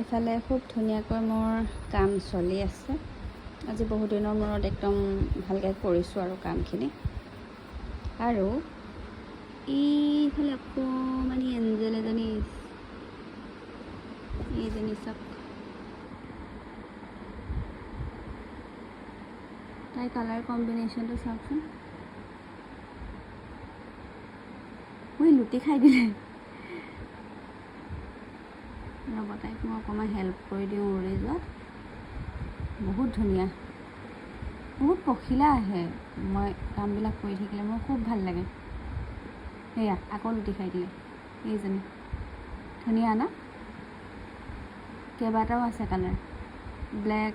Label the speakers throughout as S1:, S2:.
S1: এফালে খুব ধুনীয়াকৈ মোৰ কাম চলি আছে। আজি বহুত দিনৰ মূৰত একদম ভালকৈ কৰিছোঁ আৰু কামখিনি। আৰু এইফালে অকণমানি এঞ্জেল এইজনী চাওক, তাই কালাৰ কম্বিনেশ্যনটো চাওকচোন। মই লুটি খাই দিলে। ৰ'ব, তাইক মই অকণমান হেল্প কৰি দিওঁ উৰি যোৱাত। বহুত ধুনীয়া, বহুত পখিলা আহে মই কামবিলাক কৰি থাকিলে, মোৰ খুব ভাল লাগে। সেয়া আকৌ লুটি খাই দিলে এইজনী। ধুনীয়া ন? কেইবাটাও আছে কালাৰ, ব্লেক,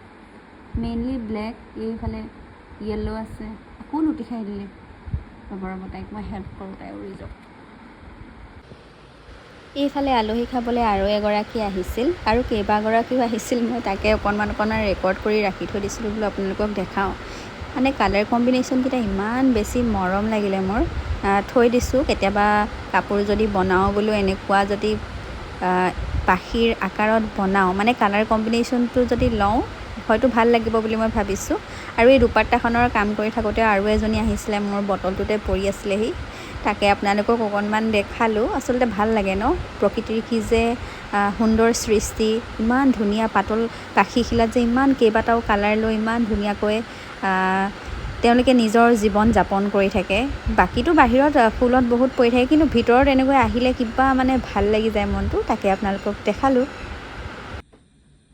S1: মেইনলি ব্লেক, এইফালে য়েল্ল' আছে। আকৌ লুটি খাই দিলে। ৰ'ব, তাইক মই হেল্প কৰোঁ, তাই উৰি যাওক। এইফালে আলহী খাবলৈ আৰু এগৰাকী আহিছিল আৰু কেইবাগৰাকীও আহিছিল। মই তাকে অকণমান ৰেকৰ্ড কৰি ৰাখি থৈ দিছিলোঁ বোলো আপোনালোকক দেখাওঁ। মানে কালাৰ কম্বিনেশ্যনকেইটা ইমান বেছি মৰম লাগিলে মোৰ। থৈ দিছোঁ, কেতিয়াবা কাপোৰ যদি বনাওঁ বোলো এনেকুৱা যদি পাখিৰ আকাৰত বনাওঁ, মানে কালাৰ কম্বিনেশ্যনটো যদি লওঁ হয়তো ভাল লাগিব বুলি মই ভাবিছোঁ। আৰু এই দুপাট্টাখনৰ কাম কৰি থাকোঁতে আৰু এজনী আহিছিলে, মোৰ বটলটোতে পৰি আছিলেহি। তাকে আপোনালোকক অকণমান দেখালোঁ। আচলতে ভাল লাগে ন, প্ৰকৃতিৰ কি যে সুন্দৰ সৃষ্টি। ইমান ধুনীয়া পাতল পাখিখিলাত যে ইমান কেইবাটাও কালাৰ লৈ ইমান ধুনীয়াকৈ তেওঁলোকে নিজৰ জীৱন যাপন কৰি থাকে। বাকীটো বাহিৰত ফুলত বহুত পৰি থাকে, কিন্তু ভিতৰত এনেকৈ আহিলে কিবা মানে ভাল লাগি যায় মনটো। তাকে আপোনালোকক দেখালোঁ।